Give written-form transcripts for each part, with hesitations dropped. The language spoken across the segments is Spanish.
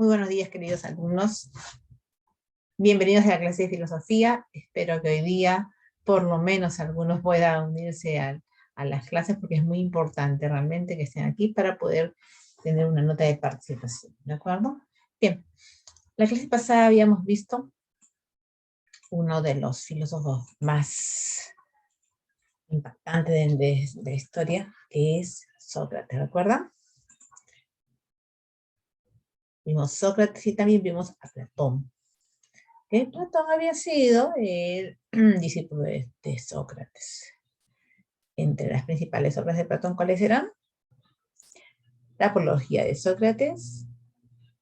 Muy buenos días, queridos alumnos. Bienvenidos a la clase de filosofía. Espero que hoy día, por lo menos, algunos puedan unirse a las clases, porque es muy importante realmente que estén aquí para poder tener una nota de participación. ¿De acuerdo? Bien. La clase pasada habíamos visto uno de los filósofos más impactantes de la historia, que es Sócrates. ¿Recuerdan? Vimos Sócrates y también vimos a Platón. Que Platón había sido el discípulo de Sócrates. Entre las principales obras de Platón, ¿cuáles eran? La Apología de Sócrates,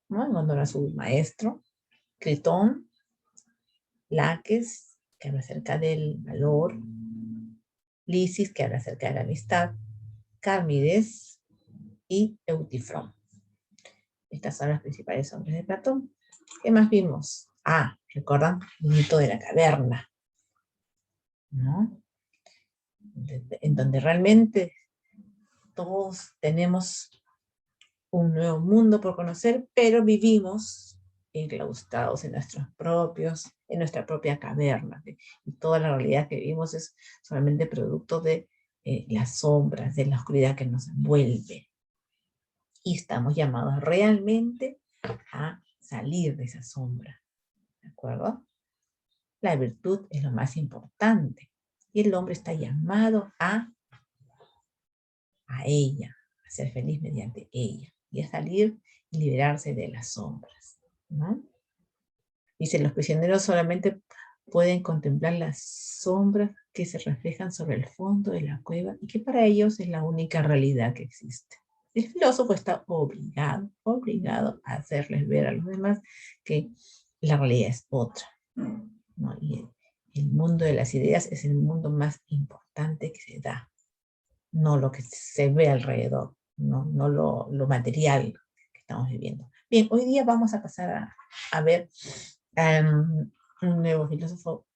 ¿no? En honor a su maestro, Critón, Laques, que habla acerca del valor, Lisis, que habla acerca de la amistad, Carmides y Eutifrón. Estas son las principales obras de Platón. ¿Qué más vimos? ¿Recuerdan? El mito de la caverna, ¿no? En donde realmente todos tenemos un nuevo mundo por conocer, pero vivimos enclaustrados en nuestra propia caverna. Y toda la realidad que vivimos es solamente producto de las sombras, de la oscuridad que nos envuelve. Y estamos llamados realmente a salir de esa sombra. ¿De acuerdo? La virtud es lo más importante. Y el hombre está llamado a ella, a ser feliz mediante ella, y a salir y liberarse de las sombras, ¿no? Dice, los prisioneros solamente pueden contemplar las sombras que se reflejan sobre el fondo de la cueva y que para ellos es la única realidad que existe. El filósofo está obligado a hacerles ver a los demás que la realidad es otra, ¿no? Y el mundo de las ideas es el mundo más importante que se da. No lo que se ve alrededor, no lo material que estamos viviendo. Bien, hoy día vamos a pasar a ver un nuevo filósofo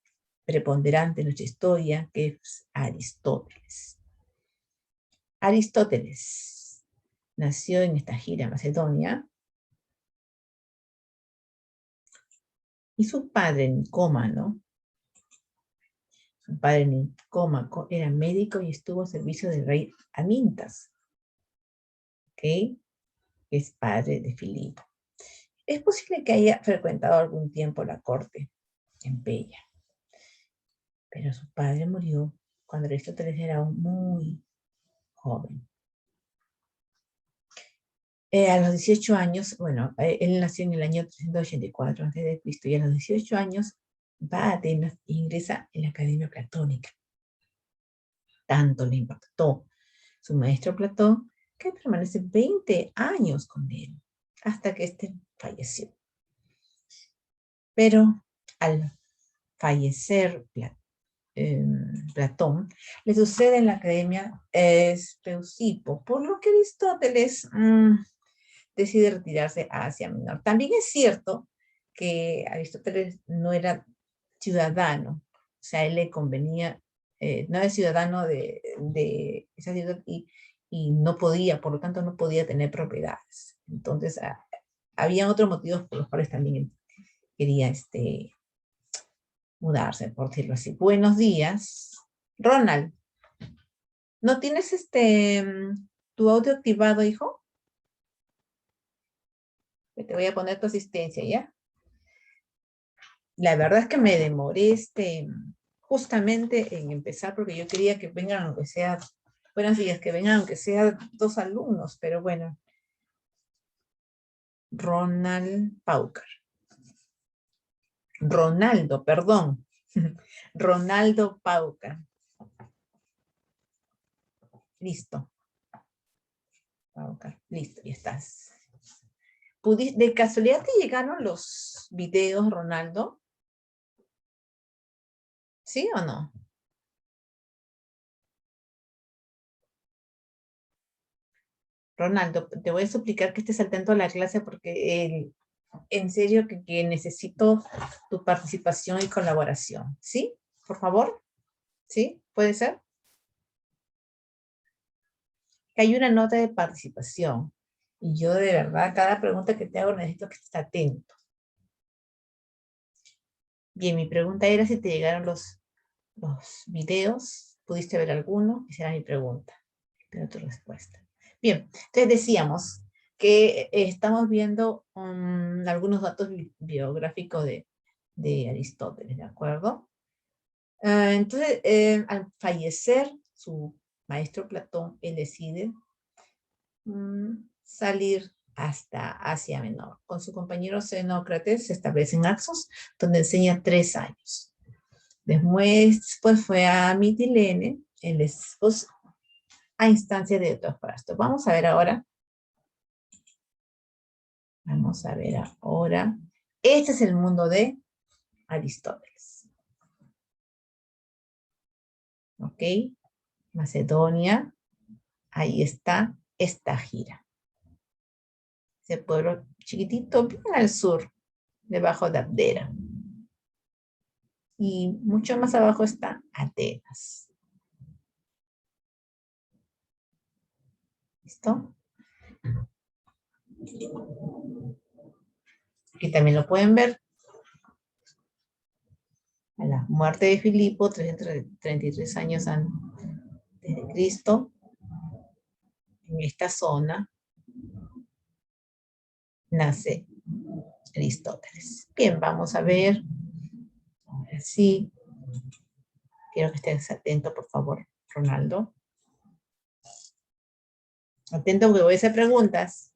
preponderante en nuestra historia, que es Aristóteles. Aristóteles nació en Estagira, Macedonia, y su padre, Nicómaco, era médico y estuvo al servicio del rey Amintas, que es padre de Filipo. Es posible que haya frecuentado algún tiempo la corte en Pella, pero su padre murió cuando Aristóteles era aún muy joven. A los 18 años, él nació en el año 384 a.C., y a los 18 años va a Atenas e ingresa en la Academia Platónica. Tanto le impactó su maestro Platón que permanece 20 años con él, hasta que éste falleció. Pero al fallecer Platón, le sucede en la academia Speusipo, por lo que Aristóteles decide retirarse a Asia Menor. También es cierto que Aristóteles no era ciudadano, o sea, a él le convenía, no era ciudadano de esa ciudad y no podía, por lo tanto no podía tener propiedades. Entonces, había otros motivos por los cuales también quería mudarse, por decirlo así. Buenos días. Ronald, ¿no tienes tu audio activado, hijo? Te voy a poner tu asistencia, ¿ya? La verdad es que me demoré justamente en empezar, porque yo quería que vengan, aunque sea, buenos días, que vengan, aunque sea 2 alumnos, pero bueno. Ronald Paucar. Ronaldo, perdón. Ronaldo Paucar. Listo. Paucar. Listo, ya estás. ¿De casualidad te llegaron los videos, Ronaldo? ¿Sí o no? Ronaldo, te voy a suplicar que estés atento a la clase porque en serio que necesito tu participación y colaboración. ¿Sí? Por favor. ¿Sí? ¿Puede ser? Que hay una nota de participación. Y yo de verdad, cada pregunta que te hago necesito que estés atento. Bien, mi pregunta era si te llegaron los videos. ¿Pudiste ver alguno? Esa era mi pregunta. Espero tu respuesta. Bien, entonces decíamos que estamos viendo algunos datos biográficos de Aristóteles, ¿de acuerdo? Entonces, al fallecer su maestro Platón, él decide salir hasta Asia Menor. Con su compañero Xenócrates se establece en Naxos, donde enseña 3 años. Después fue a Mitilene, en Lesbos, a instancia de Teofrasto. Vamos a ver ahora. Este es el mundo de Aristóteles. ¿Ok? Macedonia. Ahí está esta gira. Ese pueblo chiquitito, bien al sur, debajo de Abdera. Y mucho más abajo está Atenas. ¿Listo? Aquí también lo pueden ver. A la muerte de Filipo, 333 años antes de Cristo, en esta zona nace Aristóteles. Bien, vamos a ver. Ahora sí. Quiero que estés atento, por favor, Ronaldo. Atento porque voy a hacer preguntas.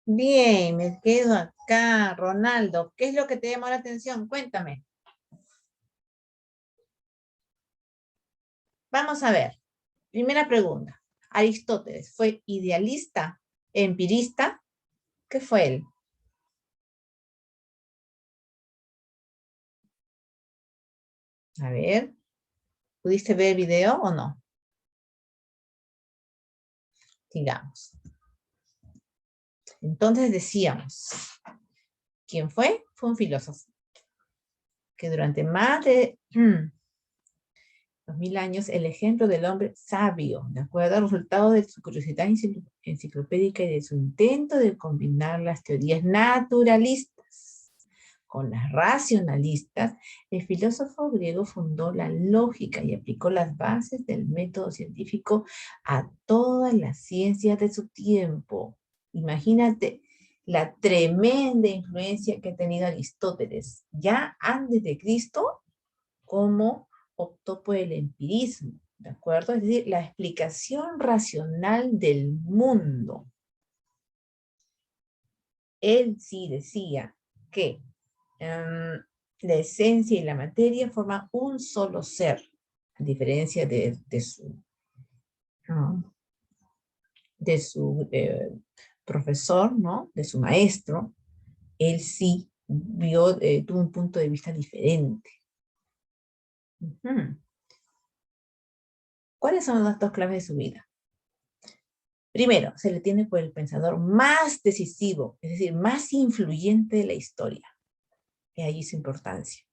Bien, me quedo acá. Ronaldo, ¿qué es lo que te llamó la atención? Cuéntame. Vamos a ver. Primera pregunta. ¿Aristóteles fue idealista, empirista? ¿Qué fue él? A ver, ¿pudiste ver el video o no? Sigamos. Entonces decíamos, ¿quién fue? Fue un filósofo que durante más de 2000 años, el ejemplo del hombre sabio, ¿de acuerdo? Resultado de su curiosidad enciclopédica y de su intento de combinar las teorías naturalistas con las racionalistas, el filósofo griego fundó la lógica y aplicó las bases del método científico a todas las ciencias de su tiempo. Imagínate la tremenda influencia que ha tenido Aristóteles ya antes de Cristo, como optó por el empirismo, ¿de acuerdo? Es decir, la explicación racional del mundo. Él sí decía que la esencia y la materia forman un solo ser, a diferencia de su profesor, ¿no? De su maestro. Él sí tuvo un punto de vista diferente. ¿Cuáles son los datos claves de su vida? Primero, se le tiene por el pensador más decisivo, es decir, más influyente de la historia. Y ahí su importancia.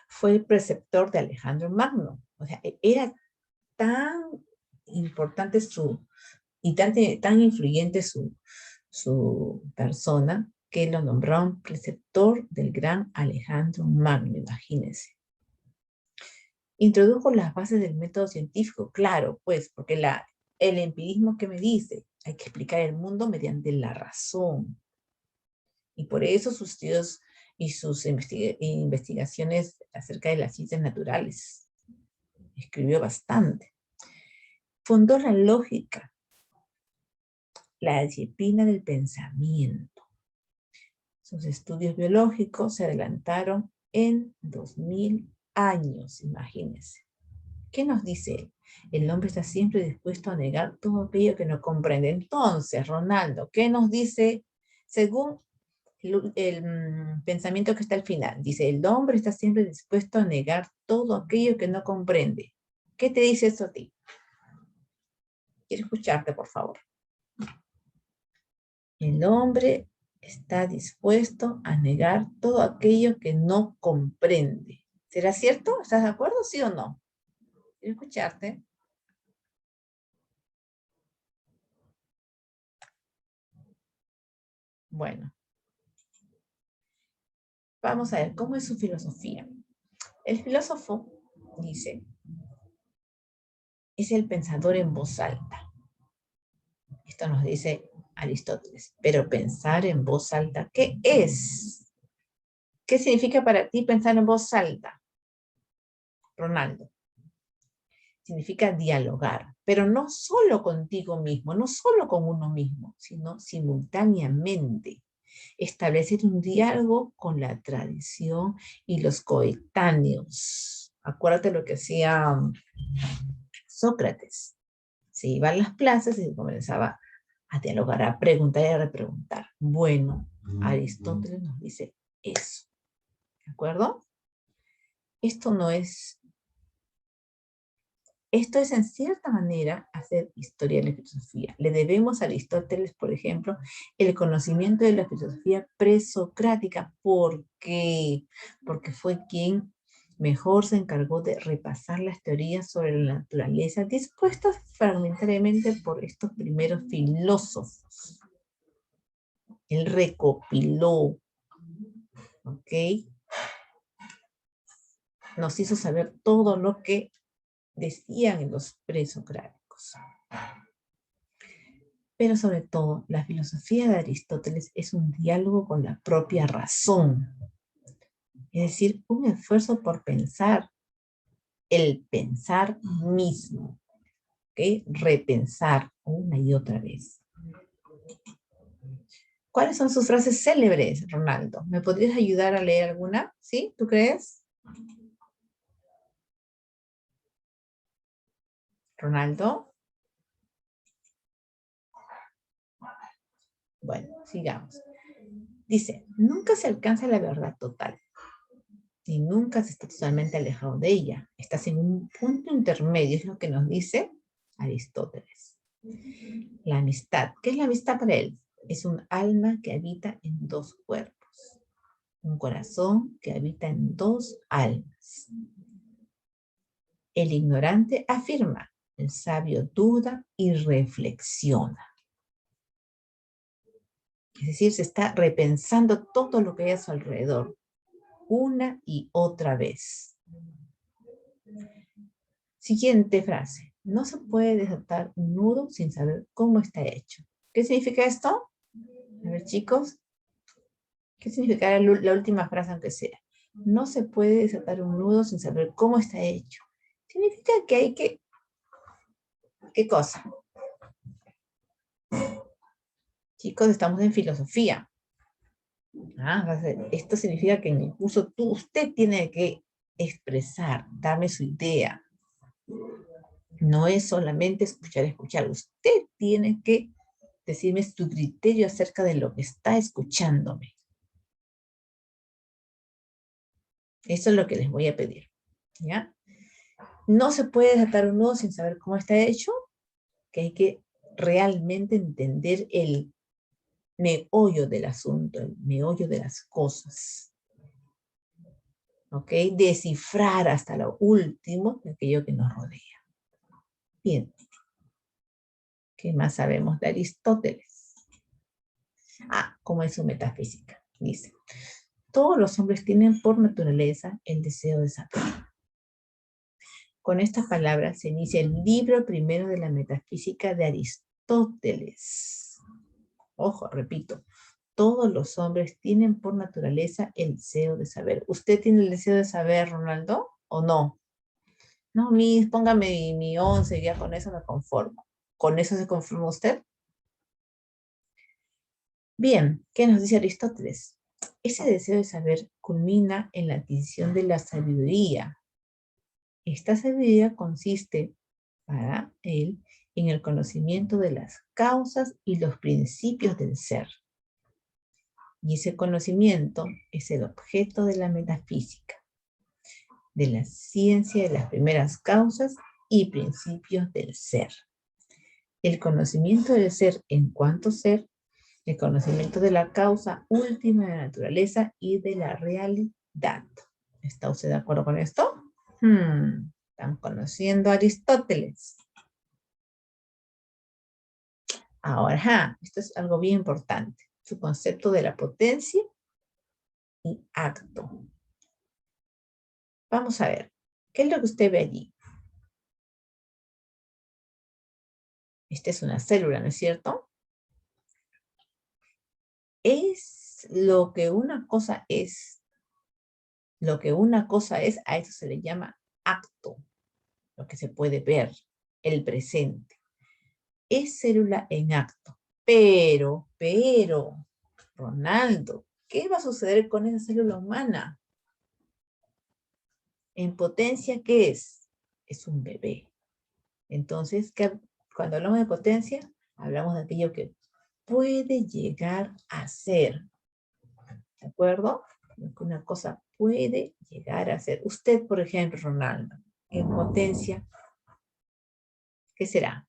Fue el preceptor de Alejandro Magno. O sea, era tan importante y tan influyente su persona, que lo nombraron preceptor del gran Alejandro Magno, imagínense. Introdujo las bases del método científico, claro, pues, porque el empirismo que me dice, hay que explicar el mundo mediante la razón. Y por eso sus estudios y sus investigaciones acerca de las ciencias naturales. Escribió bastante. Fundó la lógica, la disciplina del pensamiento. Sus estudios biológicos se adelantaron en 2000 años, imagínense. ¿Qué nos dice él? El hombre está siempre dispuesto a negar todo aquello que no comprende. Entonces, Ronaldo, ¿qué nos dice según el pensamiento que está al final? Dice, el hombre está siempre dispuesto a negar todo aquello que no comprende. ¿Qué te dice eso a ti? Quiero escucharte, por favor. El hombre está dispuesto a negar todo aquello que no comprende. ¿Será cierto? ¿Estás de acuerdo, sí o no? Quiero escucharte. Bueno, vamos a ver cómo es su filosofía. El filósofo dice, es el pensador en voz alta. Esto nos dice Aristóteles. Pero pensar en voz alta, ¿qué es? ¿Qué significa para ti pensar en voz alta, Ronaldo? Significa dialogar, pero no solo contigo mismo, no solo con uno mismo, sino simultáneamente. Establecer un diálogo con la tradición y los coetáneos. Acuérdate lo que hacía Sócrates. Se iba a las plazas y comenzaba a dialogar, a preguntar y a repreguntar. Bueno, Aristóteles nos dice eso. ¿De acuerdo? Esto es en cierta manera hacer historia de la filosofía. Le debemos a Aristóteles, por ejemplo, el conocimiento de la filosofía presocrática. ¿Por qué? Porque fue quien mejor se encargó de repasar las teorías sobre la naturaleza dispuestas fragmentariamente por estos primeros filósofos. Él recopiló, ¿ok? Nos hizo saber todo lo que decían en los presocráticos. Pero sobre todo, la filosofía de Aristóteles es un diálogo con la propia razón. Es decir, un esfuerzo por pensar, el pensar mismo. ¿Okay? Repensar una y otra vez. ¿Cuáles son sus frases célebres, Ronaldo? ¿Me podrías ayudar a leer alguna? ¿Sí? ¿Tú crees? Ronaldo. Bueno, sigamos. Dice, nunca se alcanza la verdad total. Y nunca se está totalmente alejado de ella. Estás en un punto intermedio, es lo que nos dice Aristóteles. La amistad. ¿Qué es la amistad para él? Es un alma que habita en dos cuerpos. Un corazón que habita en dos almas. El ignorante afirma, el sabio duda y reflexiona. Es decir, se está repensando todo lo que hay a su alrededor, una y otra vez. Siguiente frase. No se puede desatar un nudo sin saber cómo está hecho. ¿Qué significa esto? A ver, chicos. ¿Qué significa la última frase, aunque sea? No se puede desatar un nudo sin saber cómo está hecho. Significa que hay que... ¿Qué cosa? Chicos, estamos en filosofía. Esto significa que en el curso usted tiene que expresar, darme su idea. No es solamente escuchar. Usted tiene que decirme su criterio acerca de lo que está escuchándome. Eso es lo que les voy a pedir. ¿Ya? No se puede desatar un nudo sin saber cómo está hecho, que hay que realmente entender el meollo del asunto, el meollo de las cosas. ¿Ok? Descifrar hasta lo último de aquello que nos rodea. Bien. ¿Qué más sabemos de Aristóteles? ¿Cómo es su metafísica? Dice, todos los hombres tienen por naturaleza el deseo de saber. Con estas palabras se inicia el libro primero de la metafísica de Aristóteles. Ojo, repito, todos los hombres tienen por naturaleza el deseo de saber. ¿Usted tiene el deseo de saber, Ronaldo, o no? No, póngame mi 11, ya con eso me conformo. ¿Con eso se conforma usted? Bien, ¿qué nos dice Aristóteles? Ese deseo de saber culmina en la adquisición de la sabiduría. Esta sabiduría consiste, para él, en el conocimiento de las causas y los principios del ser. Y ese conocimiento es el objeto de la metafísica, de la ciencia de las primeras causas y principios del ser. El conocimiento del ser en cuanto ser, el conocimiento de la causa última de la naturaleza y de la realidad. ¿Está usted de acuerdo con esto? Están conociendo a Aristóteles. Ahora, esto es algo bien importante. Su concepto de la potencia y acto. Vamos a ver, ¿qué es lo que usted ve allí? Esta es una célula, ¿no es cierto? Es lo que una cosa es. Lo que una cosa es, a eso se le llama acto, lo que se puede ver, el presente. Es célula en acto. Pero, Ronaldo, ¿qué va a suceder con esa célula humana? En potencia, ¿qué es? Es un bebé. Entonces, cuando hablamos de potencia, hablamos de aquello que puede llegar a ser. ¿De acuerdo? Lo que una cosa puede llegar a ser. Usted, por ejemplo, Ronaldo, en potencia, ¿qué será?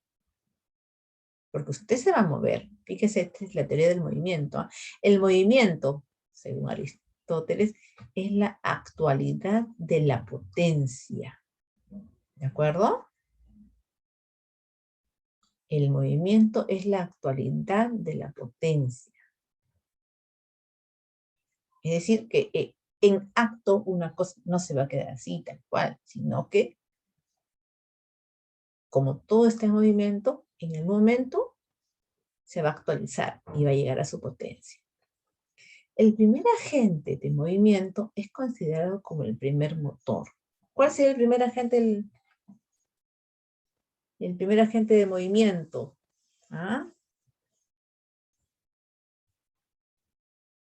Porque usted se va a mover. Fíjese, esta es la teoría del movimiento. El movimiento, según Aristóteles, es la actualidad de la potencia. ¿De acuerdo? El movimiento es la actualidad de la potencia. Es decir, que en acto una cosa no se va a quedar así, tal cual, sino que como todo está en movimiento, en el momento se va a actualizar y va a llegar a su potencia. El primer agente de movimiento es considerado como el primer motor. ¿Cuál sería el primer agente? El primer agente de movimiento.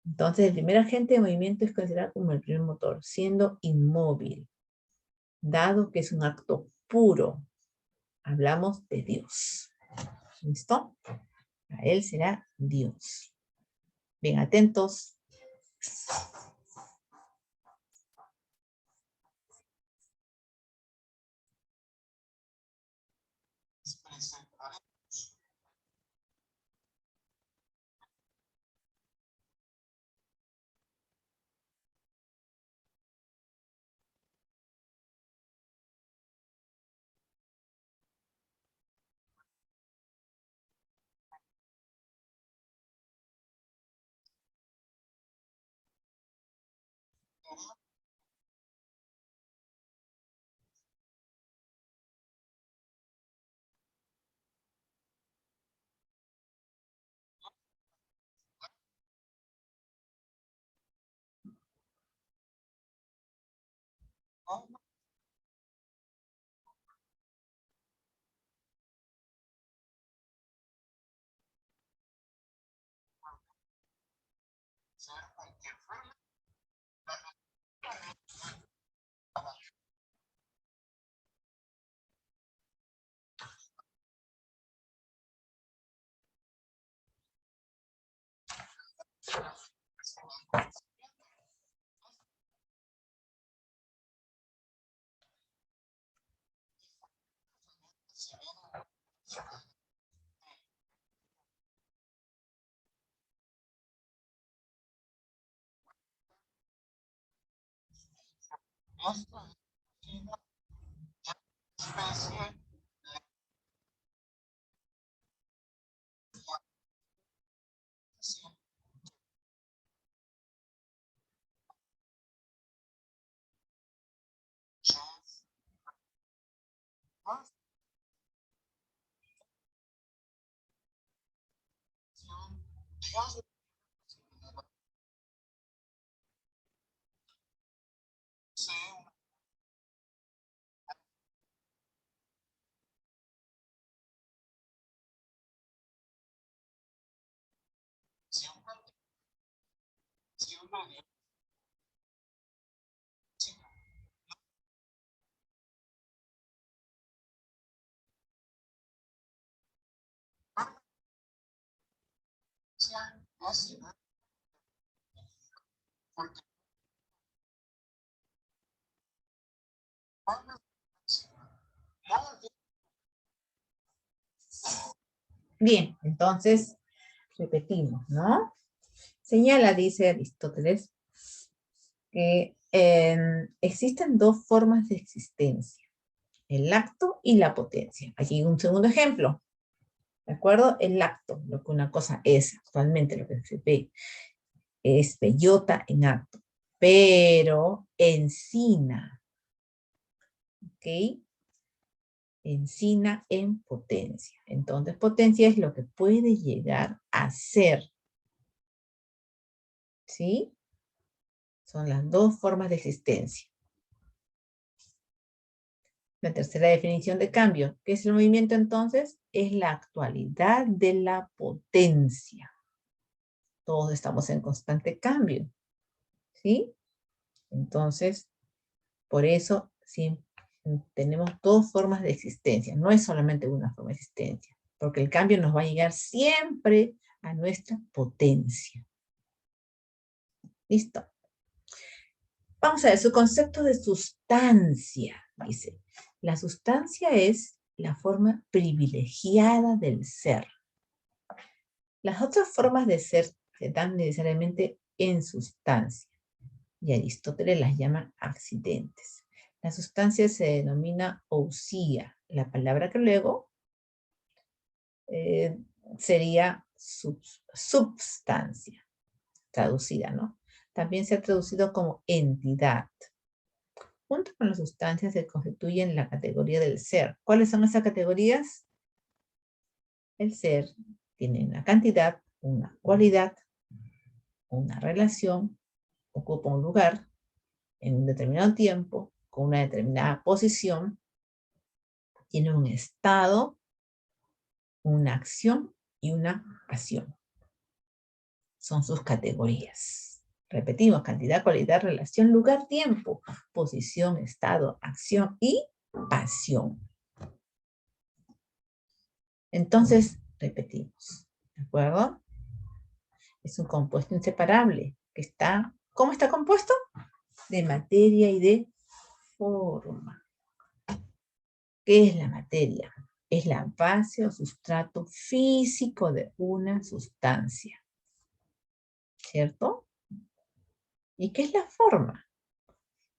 Entonces, el primer agente de movimiento es considerado como el primer motor, siendo inmóvil, dado que es un acto puro. Hablamos de Dios. ¿Listo? Para él será Dios. Bien, atentos. Bien, entonces repetimos, ¿no? Señala, dice Aristóteles, que existen dos formas de existencia, el acto y la potencia. Aquí un segundo ejemplo, ¿de acuerdo? El acto, lo que una cosa es actualmente, lo que se ve, es bellota en acto, pero encina, ¿ok? Encina en potencia. Entonces, potencia es lo que puede llegar a ser, ¿sí? Son las dos formas de existencia. La tercera definición de cambio. ¿Qué es el movimiento entonces? Es la actualidad de la potencia. Todos estamos en constante cambio, ¿sí? Entonces, por eso sí, tenemos dos formas de existencia. No es solamente una forma de existencia, porque el cambio nos va a llegar siempre a nuestra potencia. ¿Listo? Vamos a ver, su concepto de sustancia, dice. La sustancia es la forma privilegiada del ser. Las otras formas de ser se dan necesariamente en sustancia, y Aristóteles las llama accidentes. La sustancia se denomina ousia. La palabra que luego sería substancia, traducida, ¿no? También se ha traducido como entidad. Junto con las sustancias se constituyen la categoría del ser. ¿Cuáles son esas categorías? El ser tiene una cantidad, una cualidad, una relación, ocupa un lugar en un determinado tiempo, con una determinada posición, tiene un estado, una acción y una pasión. Son sus categorías. Repetimos, cantidad, cualidad, relación, lugar, tiempo, posición, estado, acción y pasión. Entonces, repetimos, ¿de acuerdo? Es un compuesto inseparable que está, ¿cómo está compuesto? De materia y de forma. ¿Qué es la materia? Es la base o sustrato físico de una sustancia, ¿cierto? ¿Y qué es la forma?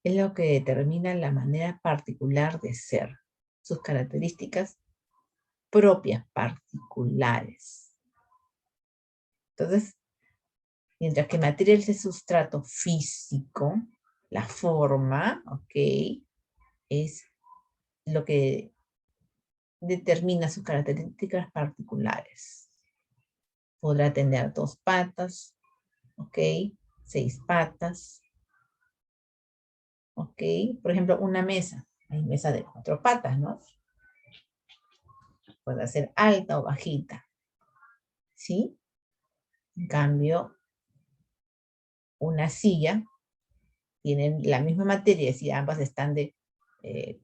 Es lo que determina la manera particular de ser, sus características propias, particulares. Entonces, mientras que materia es el sustrato físico, la forma, ¿ok? Es lo que determina sus características particulares. Podrá tener 2 patas, ¿ok? 6 patas, ¿Ok? Por ejemplo, una mesa. Hay mesa de 4 patas, ¿no? Puede ser alta o bajita. ¿Sí? En cambio, una silla tiene la misma materia, si ambas están eh, eh,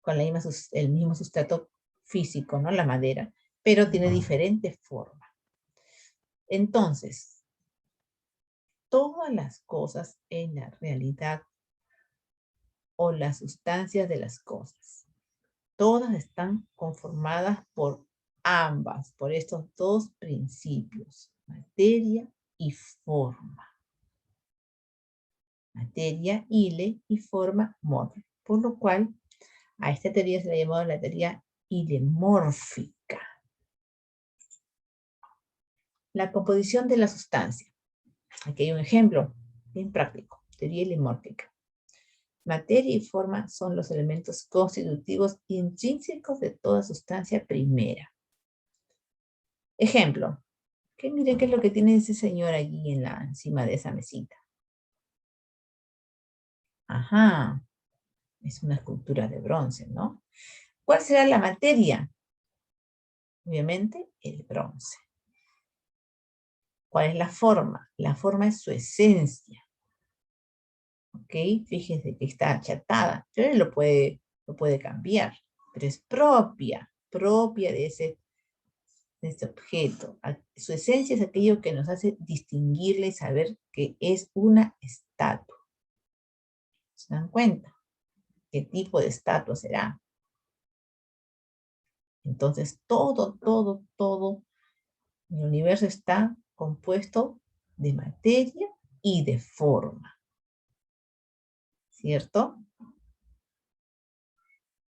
con el mismo sustrato físico, ¿no? La madera, pero tiene diferentes formas. Entonces, todas las cosas en la realidad o las sustancias de las cosas, todas están conformadas por ambas, por estos dos principios, materia y forma. Materia, ile, y forma, modo. Por lo cual, a esta teoría se le ha llamado la teoría ilemórfica. La composición de la sustancia. Aquí hay un ejemplo bien práctico, teoría ilemórfica. Materia y forma son los elementos constitutivos intrínsecos de toda sustancia primera. Ejemplo, que miren qué es lo que tiene ese señor allí encima de esa mesita. Ajá, es una escultura de bronce, ¿no? ¿Cuál será la materia? Obviamente, el bronce. ¿Cuál es la forma? La forma es su esencia. ¿Ok? Fíjense que está achatada, pero él lo puede cambiar, pero es propia de ese objeto. Su esencia es aquello que nos hace distinguirle y saber que es una estatua. ¿Se dan cuenta? ¿Qué tipo de estatua será? Entonces, todo el universo está compuesto de materia y de forma. ¿Cierto?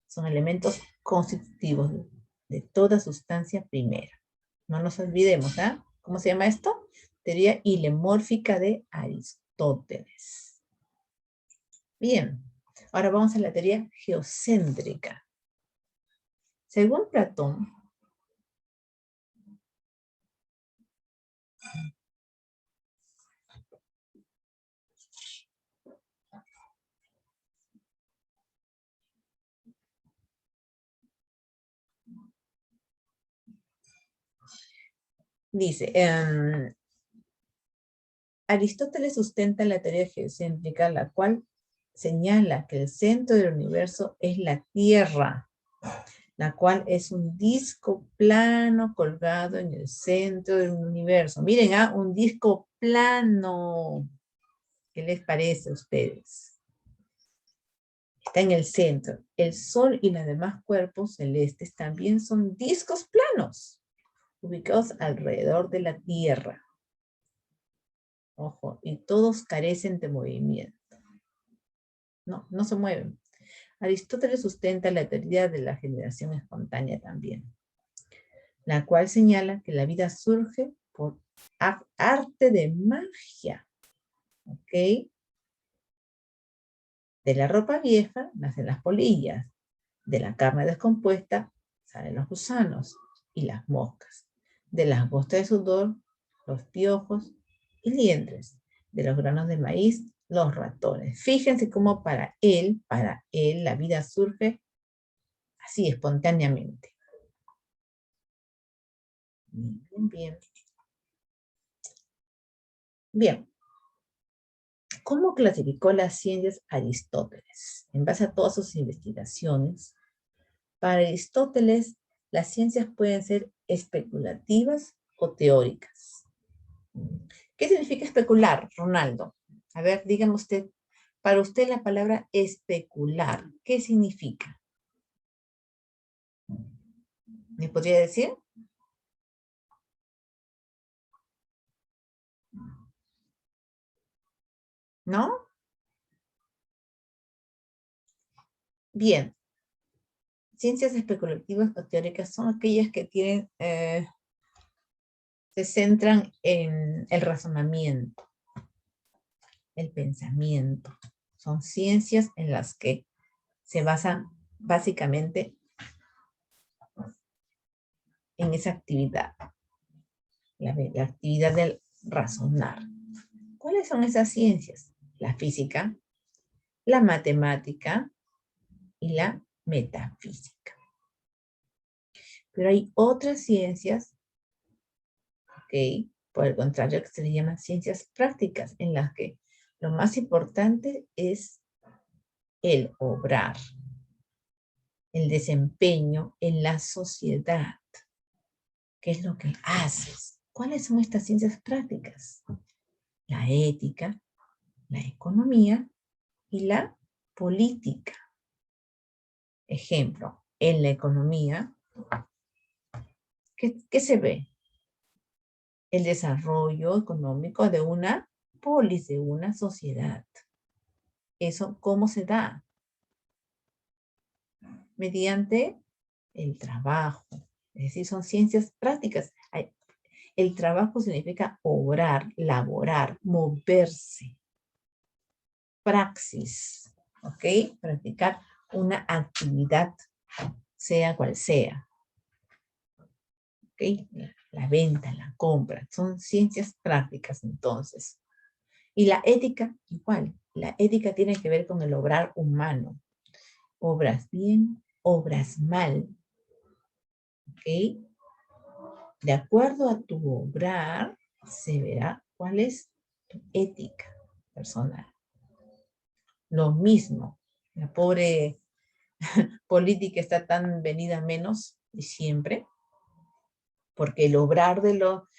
Son elementos constitutivos de toda sustancia primera. No nos olvidemos, ¿ah? ¿Cómo se llama esto? Teoría ilemórfica de Aristóteles. Bien, ahora vamos a la teoría geocéntrica. Según Platón, dice, Aristóteles sustenta la teoría geocéntrica, la cual señala que el centro del universo es la Tierra, la cual es un disco plano colgado en el centro del universo. Miren, un disco plano. ¿Qué les parece a ustedes? Está en el centro. El Sol y los demás cuerpos celestes también son discos planos, ubicados alrededor de la Tierra. Ojo, y todos carecen de movimiento. No se mueven. Aristóteles sustenta la teoría de la generación espontánea también, la cual señala que la vida surge por arte de magia. ¿Ok? De la ropa vieja nacen las polillas, de la carne descompuesta salen los gusanos y las moscas, de las gotas de sudor, los piojos y liendres, de los granos de maíz, los ratones. Fíjense cómo para él, la vida surge así, espontáneamente. Bien. Bien. ¿Cómo clasificó las ciencias Aristóteles? En base a todas sus investigaciones, para Aristóteles, las ciencias pueden ser especulativas o teóricas. ¿Qué significa especular, Ronaldo? A ver, dígame usted, para usted la palabra especular, ¿qué significa? ¿Me podría decir? ¿No? Bien. Ciencias especulativas o teóricas son aquellas que se centran en el razonamiento, el pensamiento. Son ciencias en las que se basan básicamente en esa actividad, la actividad del razonar. ¿Cuáles son esas ciencias? la física, la matemática y la metafísica. Pero hay otras ciencias, ¿ok? Por el contrario, que se le llaman ciencias prácticas, en las que lo más importante es el obrar, el desempeño en la sociedad. ¿Qué es lo que haces? ¿Cuáles son estas ciencias prácticas? La ética, la economía y la política. Ejemplo, en la economía, ¿qué se ve? El desarrollo económico de una polis, de una sociedad. ¿Eso cómo se da? Mediante el trabajo. Es decir, son ciencias prácticas. El trabajo significa obrar, laborar, moverse. Praxis, ¿ok? Practicar una actividad, sea cual sea. ¿Ok? La venta, la compra, son ciencias prácticas entonces. Y la ética, igual. La ética tiene que ver con el obrar humano. Obras bien, obras mal. ¿Ok? De acuerdo a tu obrar, se verá cuál es tu ética personal. Lo mismo, la pobre política está tan venida menos de siempre, porque el obrar de lo...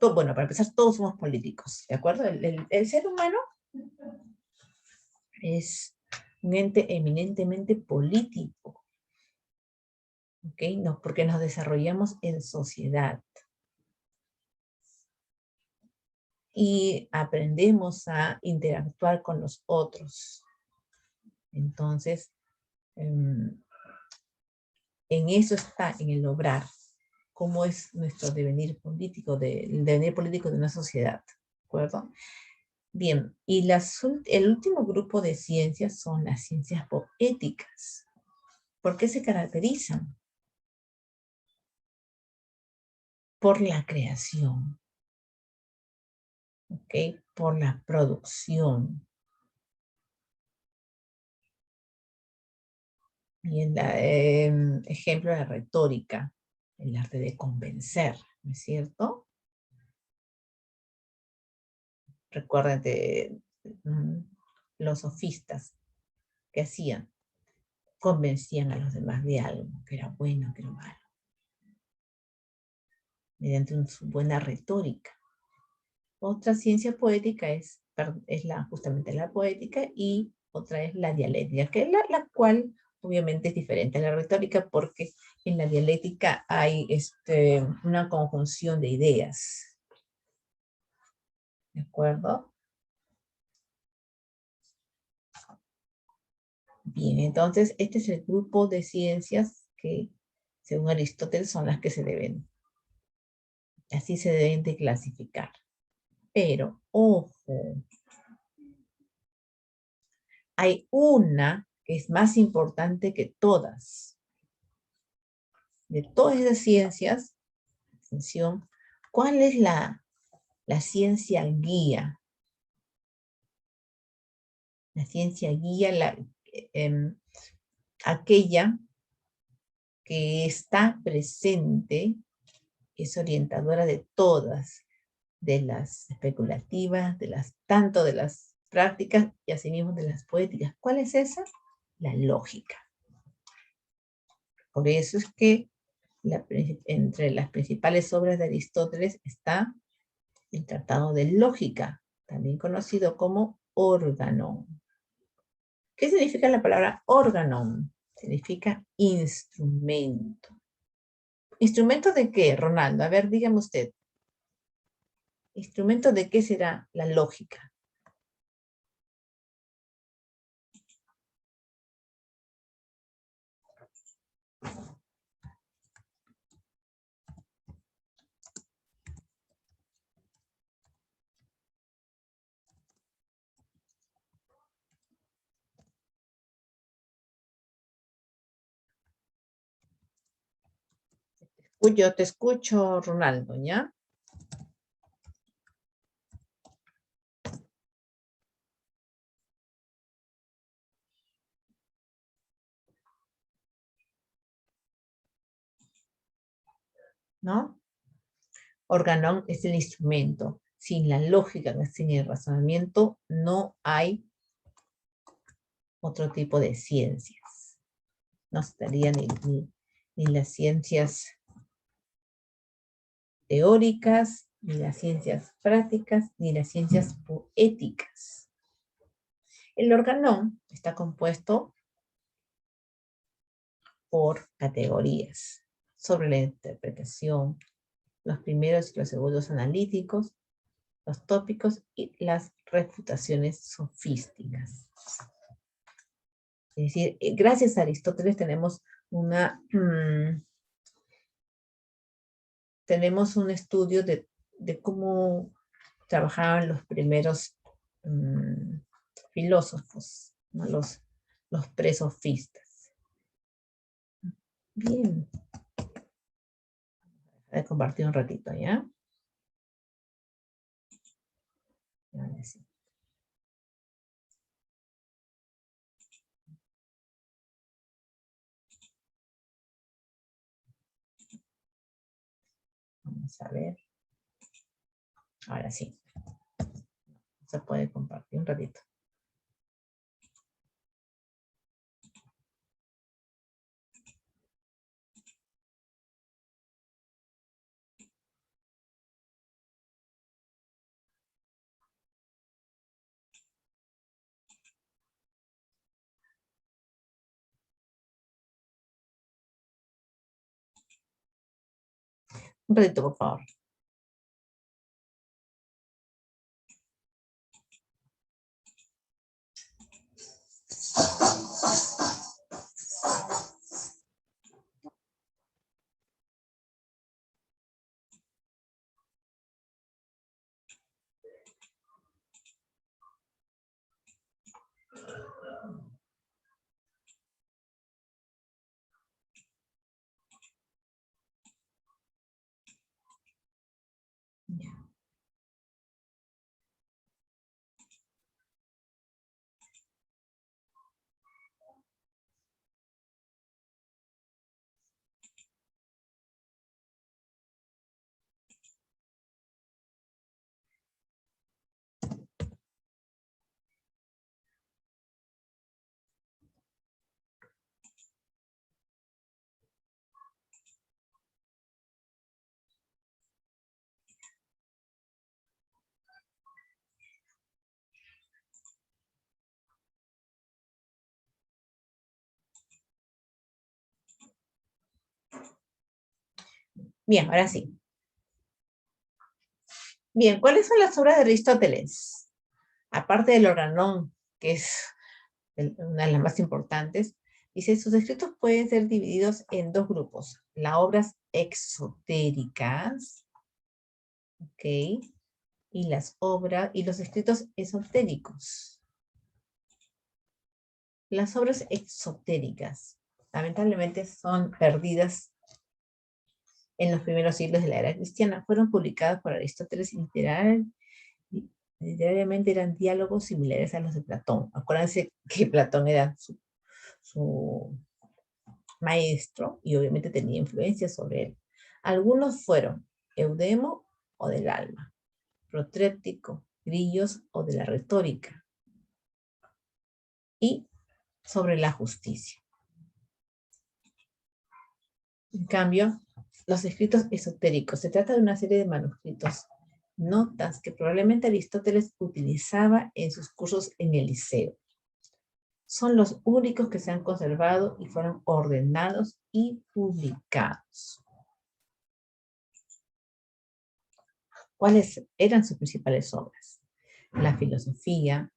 Bueno, para empezar, todos somos políticos, ¿de acuerdo? El ser humano es un ente eminentemente político, ¿ok? No, porque nos desarrollamos en sociedad. Y aprendemos a interactuar con los otros. Entonces, en eso está, en el obrar, cómo es nuestro devenir político, el devenir político de una sociedad, ¿de acuerdo? Bien, y el último grupo de ciencias son las ciencias poéticas. ¿Por qué se caracterizan? Por la creación, ¿ok? Por la producción. Bien, ejemplo de la retórica, el arte de convencer, ¿no es cierto? Recuerden de los sofistas, ¿qué hacían? Convencían a los demás de algo, que era bueno, que era malo, mediante su buena retórica. Otra ciencia poética es justamente la poética, y otra es la dialéctica, que es la cual obviamente es diferente a la retórica, porque en la dialéctica hay una conjunción de ideas. ¿De acuerdo? Bien, entonces este es el grupo de ciencias que, según Aristóteles, son las que así se deben de clasificar. Pero, ojo, hay una que es más importante que todas. De todas esas ciencias, atención, ¿cuál es la ciencia guía? La ciencia guía, aquella que está presente, es orientadora de todas, de las especulativas, tanto de las prácticas y asimismo de las poéticas. ¿Cuál es esa? La lógica. Por eso es que entre las principales obras de Aristóteles está el Tratado de Lógica, también conocido como órgano. ¿Qué significa la palabra órgano? Significa instrumento. ¿Instrumento de qué, Ronaldo? A ver, dígame usted. ¿Instrumento de qué será la lógica? Yo te escucho, Ronaldo, ¿ya? ¿no? Organón es el instrumento. Sin la lógica, sin el razonamiento, no hay otro tipo de ciencias. No estaría ni las ciencias teóricas, ni las ciencias prácticas, ni las ciencias poéticas. El organón está compuesto por categorías sobre la interpretación, los primeros y los segundos analíticos, los tópicos y las refutaciones sofísticas. Es decir, gracias a Aristóteles tenemos tenemos un estudio de cómo trabajaban los primeros filósofos, ¿no? los presofistas. Bien. Voy a compartir un ratito, ¿ya? Ahora sí. Vamos a ver. Ahora sí. Se puede compartir un ratito. Un ratito, por favor. Ya. Bien, ahora sí. Bien, ¿cuáles son las obras de Aristóteles? Aparte del organón, que es una de las más importantes, dice, sus escritos pueden ser divididos en dos grupos, las obras exotéricas, ¿ok? Y los escritos esotéricos. Las obras exotéricas, lamentablemente, son perdidas en los primeros siglos de la era cristiana. Fueron publicadas por Aristóteles literalmente eran diálogos similares a los de Platón. Acuérdense que Platón era su maestro y obviamente tenía influencia sobre él. Algunos fueron Eudemo o del alma, Protréptico, Grillos o de la retórica, y sobre la justicia. En cambio, los escritos esotéricos, se trata de una serie de manuscritos, notas que probablemente Aristóteles utilizaba en sus cursos en el liceo. Son los únicos que se han conservado y fueron ordenados y publicados. ¿Cuáles eran sus principales obras? La filosofía,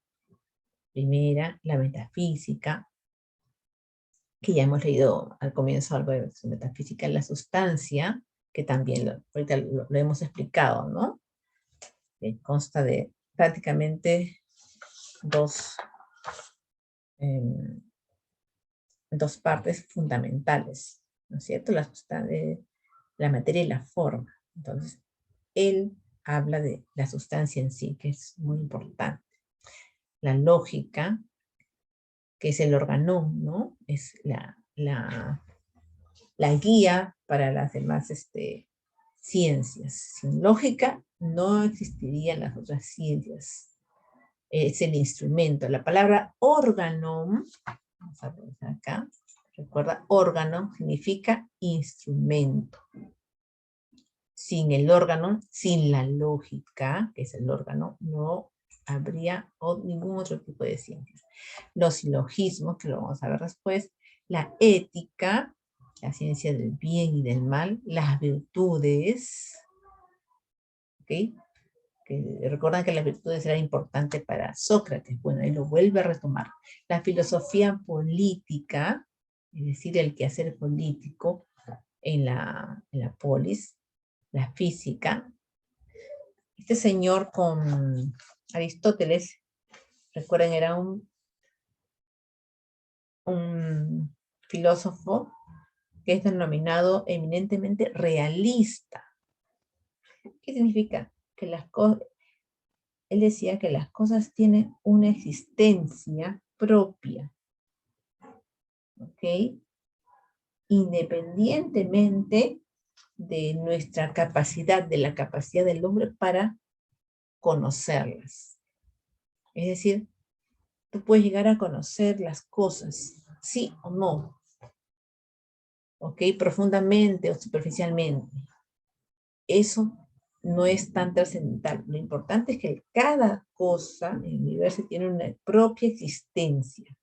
primera, la metafísica, que ya hemos leído al comienzo algo de su metafísica, la sustancia, que también ahorita lo hemos explicado, ¿no? Que consta de prácticamente dos partes fundamentales, ¿no es cierto? La materia y la forma. Entonces, él habla de la sustancia en sí, que es muy importante. La lógica, que es el organón, ¿no? Es la guía para las demás ciencias. Sin lógica no existirían las otras ciencias. Es el instrumento. La palabra órgano, vamos a ver acá, recuerda, órgano significa instrumento. Sin el órgano, sin la lógica, que es el órgano, no habría ningún otro tipo de ciencias. Los silogismos, que lo vamos a ver después, la ética, la ciencia del bien y del mal, las virtudes, ¿ok? Que recuerdan que las virtudes eran importantes para Sócrates, bueno, él lo vuelve a retomar. La filosofía política, es decir, el quehacer político en la polis, la física. Este señor con Aristóteles, recuerden, era un filósofo que es denominado eminentemente realista. ¿Qué significa? Que las cosas, él decía que las cosas tienen una existencia propia, ¿ok? Independientemente de nuestra capacidad, de la capacidad del hombre para conocerlas. Es decir, tú puedes llegar a conocer las cosas, sí o no, ¿ok? Profundamente o superficialmente. Eso no es tan trascendental. Lo importante es que cada cosa en el universo tiene una propia existencia.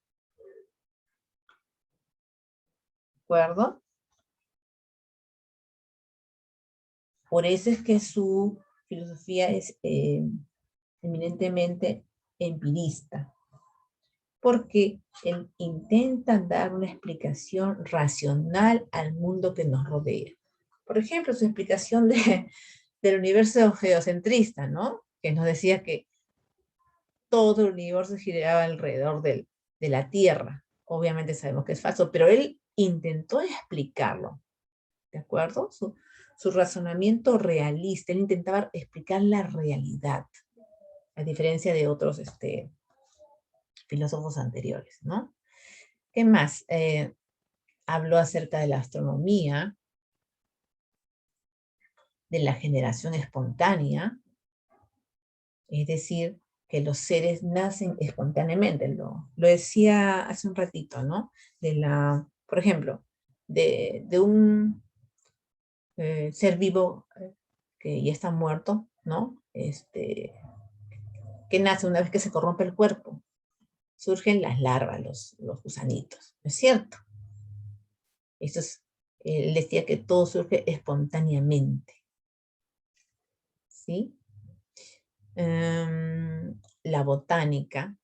¿De acuerdo? Por eso es que su filosofía es eminentemente empirista, porque él intenta dar una explicación racional al mundo que nos rodea. Por ejemplo, su explicación del universo geocentrista, ¿no? Que nos decía que todo el universo giraba alrededor de la Tierra. Obviamente sabemos que es falso, pero él intentó explicarlo, ¿de acuerdo? Su razonamiento realista, él intentaba explicar la realidad, a diferencia de otros filósofos anteriores, ¿no? ¿Qué más? Habló acerca de la astronomía, de la generación espontánea, es decir, que los seres nacen espontáneamente. Lo decía hace un ratito, ¿no? Por ejemplo, de un ser vivo que ya está muerto, ¿no? Que nace una vez que se corrompe el cuerpo. Surgen las larvas, los gusanitos, ¿no es cierto? Eso es, él decía que todo surge espontáneamente, ¿sí? La botánica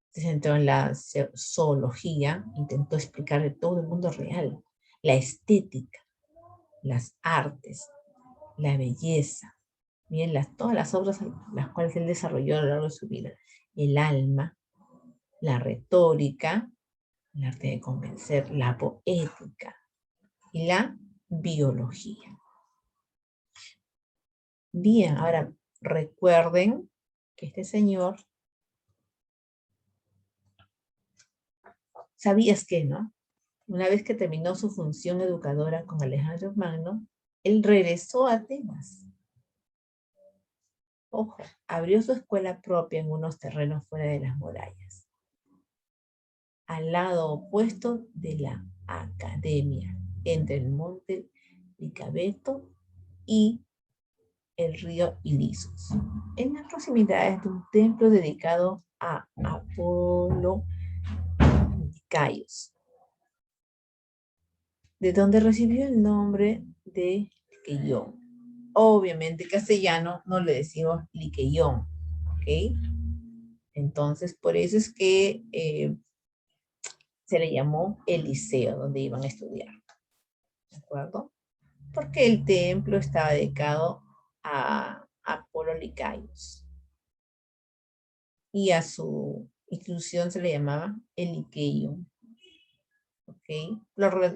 se centró en la zoología, intentó explicar de todo el mundo real, la estética, las artes, la belleza, bien, todas las obras las cuales él desarrolló a lo largo de su vida, el alma, la retórica, el arte de convencer, la poética y la biología. Bien, ahora recuerden que este señor, ¿sabías qué, no? Una vez que terminó su función educadora con Alejandro Magno, él regresó a Atenas. Ojo, abrió su escuela propia en unos terrenos fuera de las murallas, al lado opuesto de la academia, entre el monte Licabeto y el río Ilisos, en las proximidades de un templo dedicado a Apolo Licaios, de donde recibió el nombre de Liqueión. Obviamente en castellano no le decimos Liqueión, ¿ok? Entonces, por eso es que se le llamó el liceo, donde iban a estudiar, ¿de acuerdo? Porque el templo estaba dedicado a Apolo Licaios, y a su institución se le llamaba el Liqueium, ¿ok?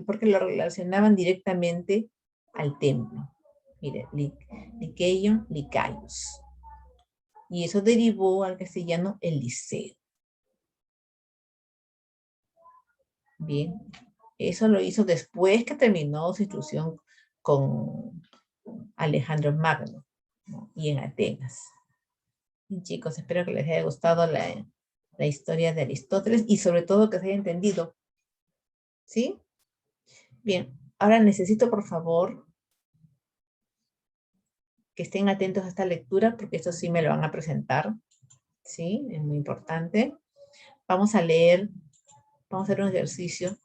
Porque lo relacionaban directamente al templo. Mire, Liqueium, Licaios. Y eso derivó al castellano el liceo. Bien, eso lo hizo después que terminó su instrucción con Alejandro Magno, ¿no? Y en Atenas. Y chicos, espero que les haya gustado la historia de Aristóteles y sobre todo que se haya entendido. ¿Sí? Bien, ahora necesito por favor que estén atentos a esta lectura porque esto sí me lo van a presentar. ¿Sí? Es muy importante. Vamos a leer, vamos a hacer un ejercicio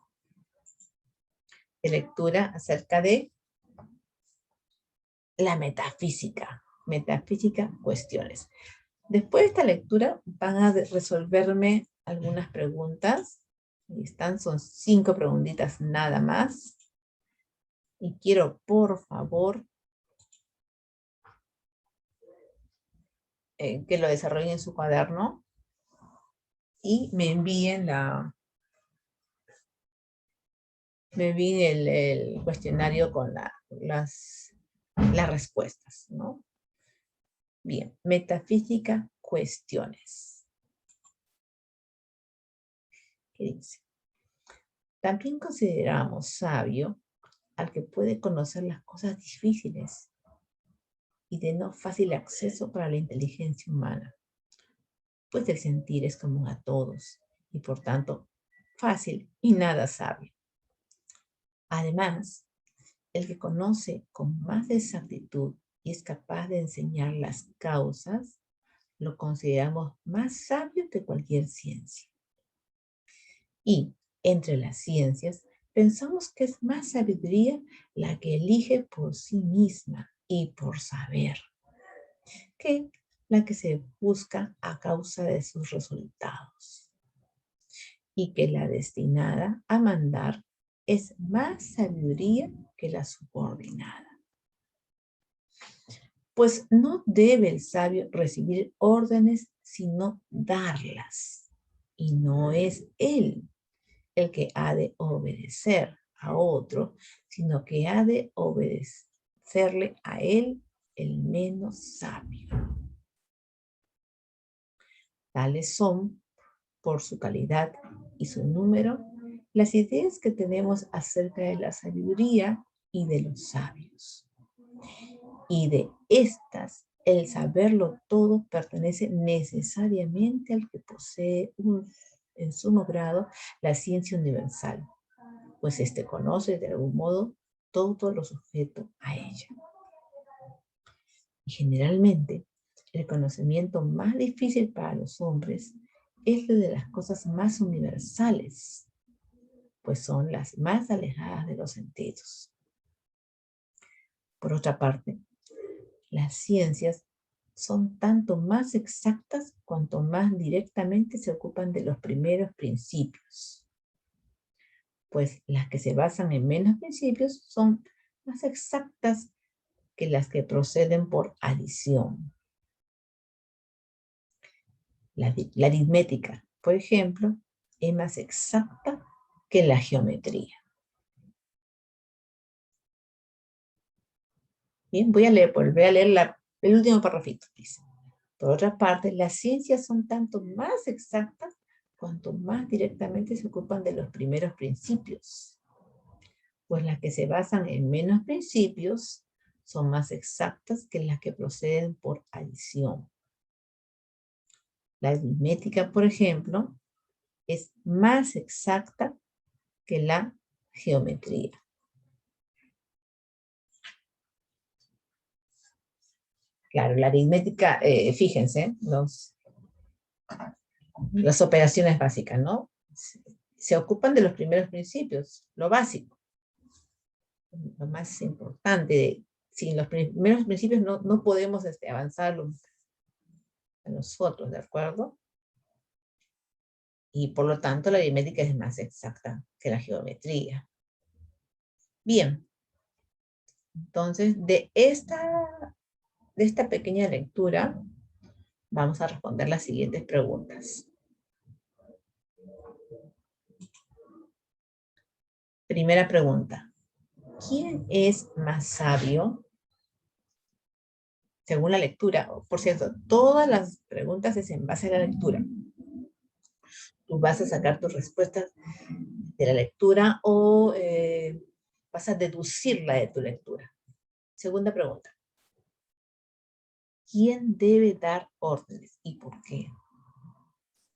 de lectura acerca de la metafísica. Metafísica, cuestiones. Después de esta lectura van a resolverme algunas preguntas. Ahí están, son 5 preguntitas nada más. Y quiero, por favor, que lo desarrollen en su cuaderno y me envíen el cuestionario con las respuestas, ¿no? Bien, metafísica, cuestiones. ¿Qué dice? También consideramos sabio al que puede conocer las cosas difíciles y de no fácil acceso para la inteligencia humana, pues el sentir es común a todos y por tanto fácil y nada sabio. Además, el que conoce con más exactitud y es capaz de enseñar las causas, lo consideramos más sabio que cualquier ciencia. Y entre las ciencias, pensamos que es más sabiduría la que elige por sí misma y por saber, que la que se busca a causa de sus resultados. Y que la destinada a mandar es más sabiduría que la subordinada. Pues no debe el sabio recibir órdenes, sino darlas. Y no es él el que ha de obedecer a otro, sino que ha de obedecerle a él, el menos sabio. Tales son, por su calidad y su número, las ideas que tenemos acerca de la sabiduría y de los sabios. Y de estas, el saberlo todo pertenece necesariamente al que posee en sumo grado la ciencia universal, pues éste conoce de algún modo todo lo sujeto a ella. Y generalmente, el conocimiento más difícil para los hombres es el de las cosas más universales, pues son las más alejadas de los sentidos. Por otra parte, las ciencias son tanto más exactas cuanto más directamente se ocupan de los primeros principios, pues las que se basan en menos principios son más exactas que las que proceden por adición. La aritmética, por ejemplo, es más exacta que la geometría. Bien, voy a leer el último parrafito, dice. Por otra parte, las ciencias son tanto más exactas cuanto más directamente se ocupan de los primeros principios, pues las que se basan en menos principios son más exactas que las que proceden por adición. La aritmética, por ejemplo, es más exacta que la geometría. Claro, la aritmética, fíjense, las operaciones básicas, ¿no? Se ocupan de los primeros principios, lo básico, lo más importante. Sin los primeros principios no podemos avanzar a nosotros, ¿de acuerdo? Y por lo tanto la aritmética es más exacta que la geometría. Bien, entonces de esta pequeña lectura vamos a responder las siguientes preguntas. Primera pregunta. ¿Quién es más sabio? Según la lectura. Por cierto, todas las preguntas es en base a la lectura. Tú vas a sacar tus respuestas de la lectura o vas a deducirla de tu lectura. Segunda pregunta. ¿Quién debe dar órdenes y por qué?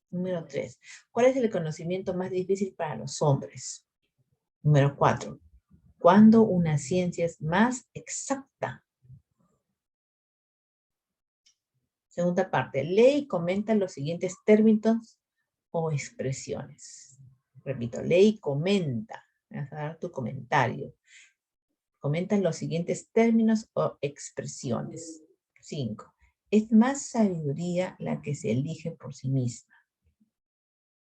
Número 3. ¿Cuál es el conocimiento más difícil para los hombres? Número 4. ¿Cuándo una ciencia es más exacta? Segunda parte. Lee y comenta los siguientes términos o expresiones. Repito, lee y comenta. Vas a dar tu comentario. Comenta los siguientes términos o expresiones. 5. Es más sabiduría la que se elige por sí misma.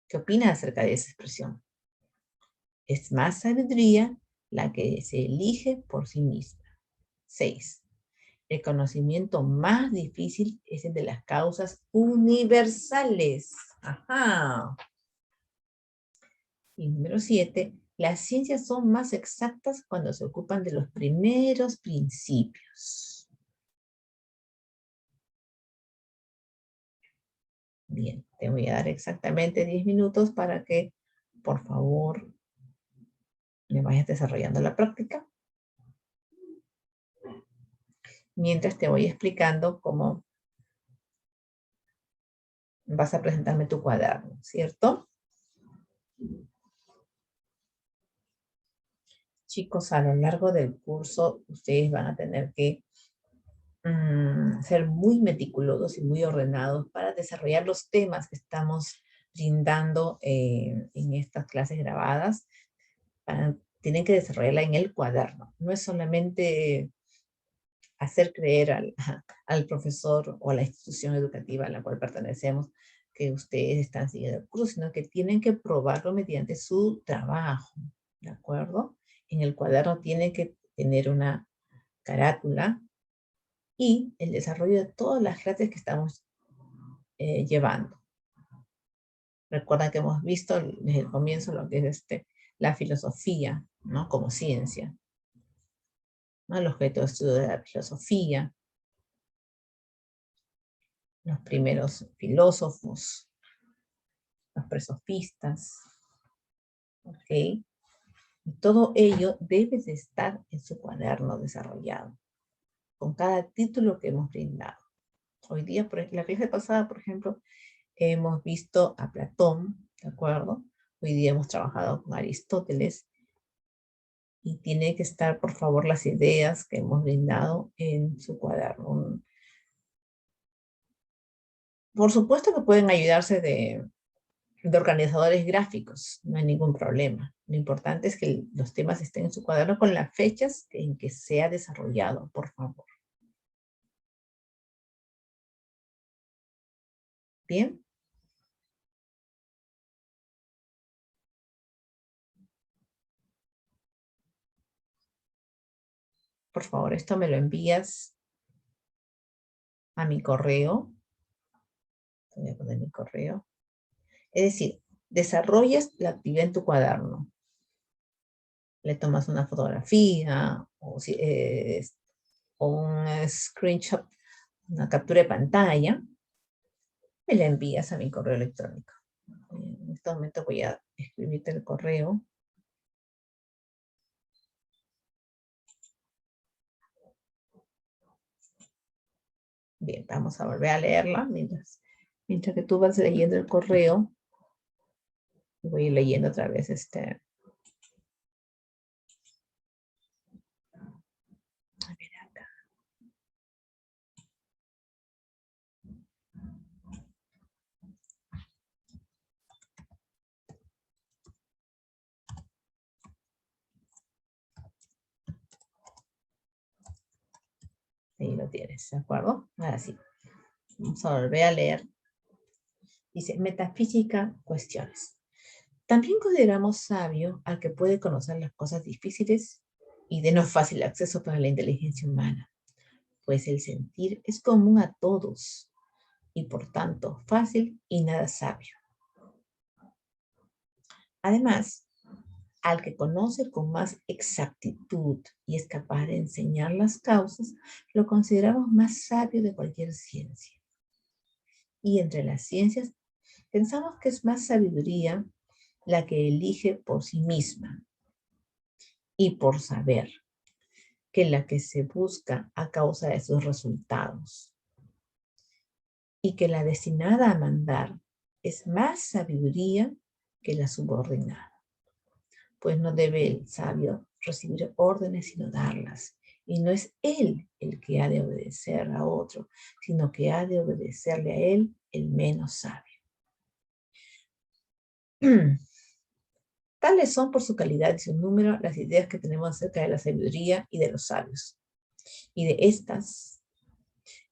¿Qué opinas acerca de esa expresión? Es más sabiduría la que se elige por sí misma. 6. El conocimiento más difícil es el de las causas universales. Ajá. Y número 7. Las ciencias son más exactas cuando se ocupan de los primeros principios. Bien, te voy a dar exactamente 10 minutos para que, por favor, me vayas desarrollando la práctica. Mientras te voy explicando cómo vas a presentarme tu cuaderno, ¿cierto? Chicos, a lo largo del curso, ustedes van a tener que ser muy meticulosos y muy ordenados para desarrollar los temas que estamos brindando en estas clases grabadas. Tienen que desarrollarla en el cuaderno. No es solamente hacer creer al profesor o a la institución educativa a la cual pertenecemos que ustedes están siguiendo el curso, sino que tienen que probarlo mediante su trabajo, ¿de acuerdo? En el cuaderno tiene que tener una carátula y el desarrollo de todas las clases que estamos llevando. Recuerda que hemos visto desde el comienzo lo que es la filosofía, ¿no? Como ciencia, ¿no? El objeto de estudio de la filosofía, los primeros filósofos, los presofistas, ¿ok? Y todo ello debe de estar en su cuaderno desarrollado, con cada título que hemos brindado. Hoy día, la clase pasada, por ejemplo, hemos visto a Platón, ¿de acuerdo? Hoy día hemos trabajado con Aristóteles y tiene que estar, por favor, las ideas que hemos brindado en su cuaderno. Por supuesto que pueden ayudarse de organizadores gráficos, no hay ningún problema. Lo importante es que los temas estén en su cuaderno con las fechas en que se ha desarrollado, por favor. ¿Bien? Por favor, esto me lo envías a mi correo. Voy a poner mi correo. Es decir, desarrollas la actividad en tu cuaderno. Le tomas una fotografía o un screenshot, una captura de pantalla, me la envías a mi correo electrónico. En este momento voy a escribirte el correo. Bien, vamos a volver a leerla mientras que tú vas leyendo el correo. Voy leyendo otra vez A ver acá. Ahí lo tienes, ¿de acuerdo? Ahora sí. Vamos a volver a leer. Dice, metafísica, cuestiones. También consideramos sabio al que puede conocer las cosas difíciles y de no fácil acceso para la inteligencia humana, pues el sentir es común a todos y por tanto fácil y nada sabio. Además, al que conoce con más exactitud y es capaz de enseñar las causas, lo consideramos más sabio de cualquier ciencia. Y entre las ciencias, pensamos que es más sabiduría la que elige por sí misma y por saber. que la que se busca a causa de sus resultados, y que la destinada a mandar es más sabiduría que la subordinada, pues no debe el sabio recibir órdenes sino darlas, y no es él el que ha de obedecer a otro, sino que ha de obedecerle a él el menos sabio. Tales son por su calidad y su número las ideas que tenemos acerca de la sabiduría y de los sabios. Y de estas,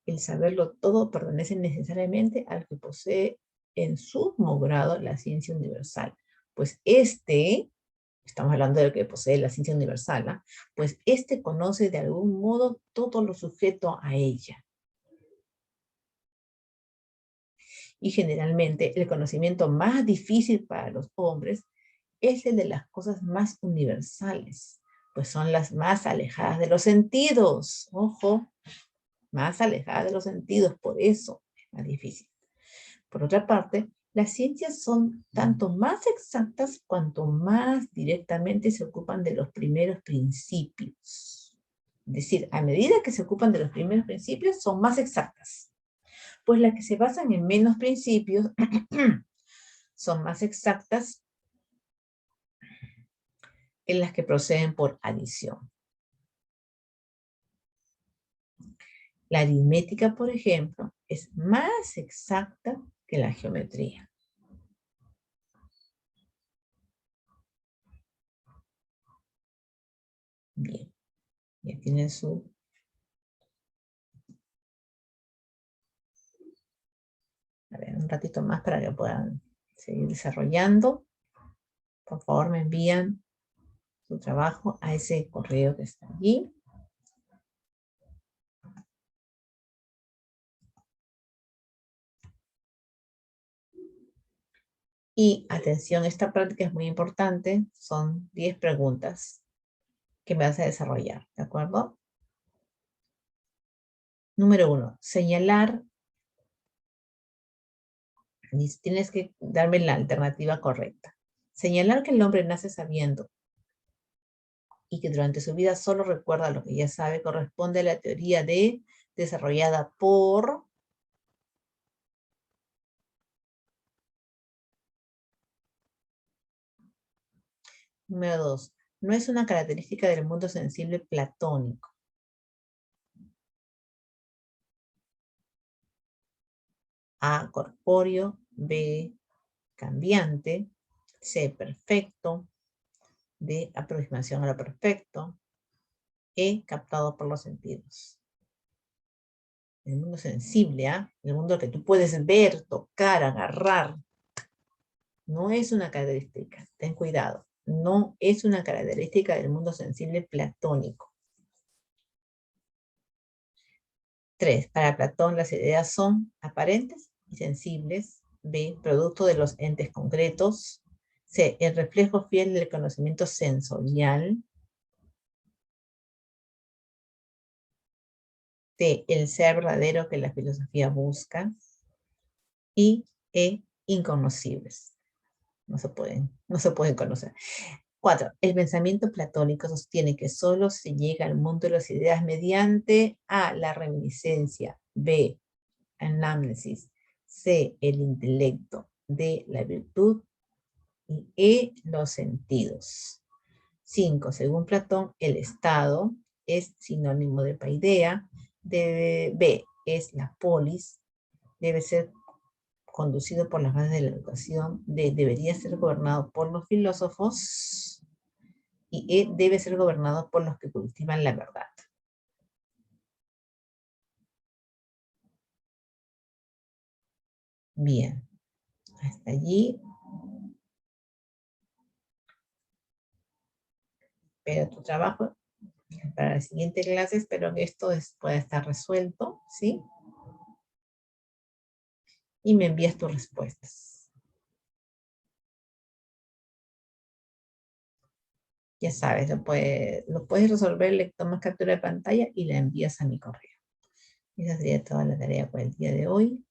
el saberlo todo pertenece necesariamente al que posee en sumo grado la ciencia universal. Pues estamos hablando del que posee la ciencia universal, ¿eh? Pues conoce de algún modo todo lo sujeto a ella. Y generalmente el conocimiento más difícil para los hombres es el de las cosas más universales, pues son las más alejadas de los sentidos. Ojo, más alejadas de los sentidos, por eso es más difícil. Por otra parte, las ciencias son tanto más exactas cuanto más directamente se ocupan de los primeros principios. Es decir, a medida que se ocupan de los primeros principios, son más exactas. Pues las que se basan en menos principios son más exactas en las que proceden por adición. La aritmética, por ejemplo, es más exacta que la geometría. Bien, ya tienen su... A ver, un ratito más para que puedan seguir desarrollando. Por favor, me envían su trabajo a ese correo que está allí. Y atención, esta práctica es muy importante. Son 10 preguntas que me vas a desarrollar, ¿de acuerdo? Número 1, señalar. Tienes que darme la alternativa correcta. Señalar que el hombre nace sabiendo y que durante su vida solo recuerda lo que ya sabe corresponde a la teoría desarrollada por... Número 2, no es una característica del mundo sensible platónico. A, corpóreo. B, cambiante. C, perfecto. D, aproximación a lo perfecto. E, captado por los sentidos. El mundo sensible, ¿ah? El mundo que tú puedes ver, tocar, agarrar. No es una característica, ten cuidado. No es una característica del mundo sensible platónico. 3. Para Platón las ideas son aparentes y sensibles. B, producto de los entes concretos. C, el reflejo fiel del conocimiento sensorial. D, el ser verdadero que la filosofía busca. Y E, inconocibles. No se pueden conocer. 4. El pensamiento platónico sostiene que solo se llega al mundo de las ideas mediante A, la reminiscencia, B, anamnesis, C, el intelecto, D, la virtud y E, los sentidos. 5. Según Platón, el estado es sinónimo de paideia, B, es la polis, debe ser conducido por las bases de la educación, D, debería ser gobernado por los filósofos, y E, debe ser gobernado por los que cultivan la verdad. Bien, hasta allí. Espero tu trabajo. Para la siguiente clase espero que esto pueda estar resuelto, ¿sí? Y me envías tus respuestas. Ya sabes, lo puedes resolver, le tomas captura de pantalla y la envías a mi correo. Esa sería toda la tarea por el día de hoy.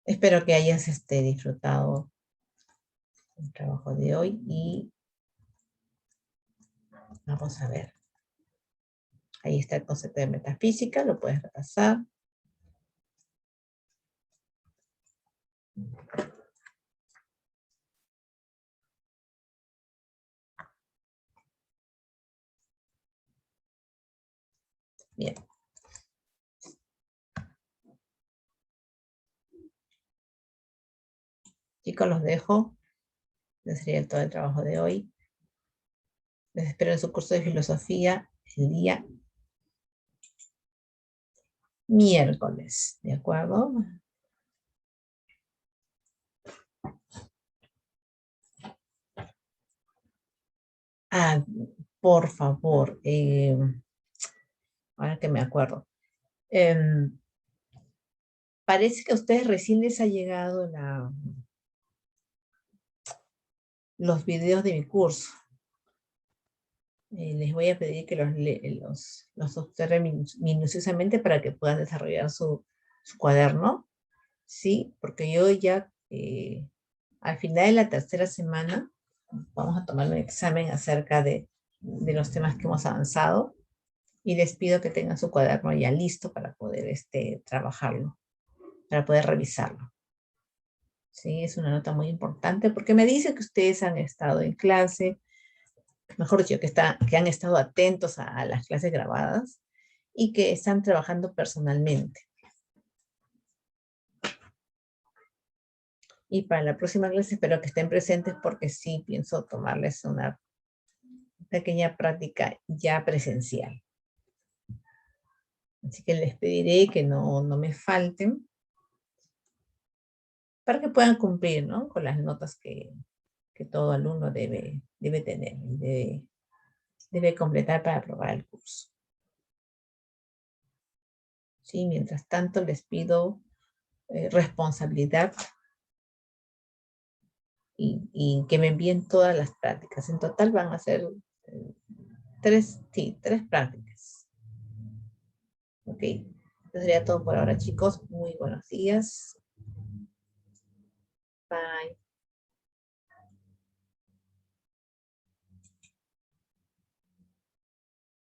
Espero que hayas disfrutado el trabajo de hoy y vamos a ver. Ahí está el concepto de metafísica, lo puedes repasar. Bien. Chicos, los dejo. Ese sería todo el trabajo de hoy. Les espero en su curso de filosofía el día miércoles, ¿de acuerdo? Ah, por favor, ahora que me acuerdo. em, Parece que a ustedes recién les ha llegado los videos de mi curso. Les voy a pedir que los observen minuciosamente para que puedan desarrollar su cuaderno, ¿sí? Porque yo ya al final de la tercera semana vamos a tomar un examen acerca de los temas que hemos avanzado y les pido que tengan su cuaderno ya listo para poder trabajarlo, para poder revisarlo. Sí, es una nota muy importante porque me dice que ustedes han estado en clase, mejor dicho, que han estado atentos a las clases grabadas y que están trabajando personalmente. Y para la próxima clase espero que estén presentes porque sí pienso tomarles una pequeña práctica ya presencial. Así que les pediré que no me falten para que puedan cumplir, ¿no?, con las notas que todo alumno debe tener y debe completar para aprobar el curso. Sí, mientras tanto les pido responsabilidad y que me envíen todas las prácticas. En total van a ser tres prácticas. Ok, eso sería todo por ahora, chicos. Muy buenos días. Bye.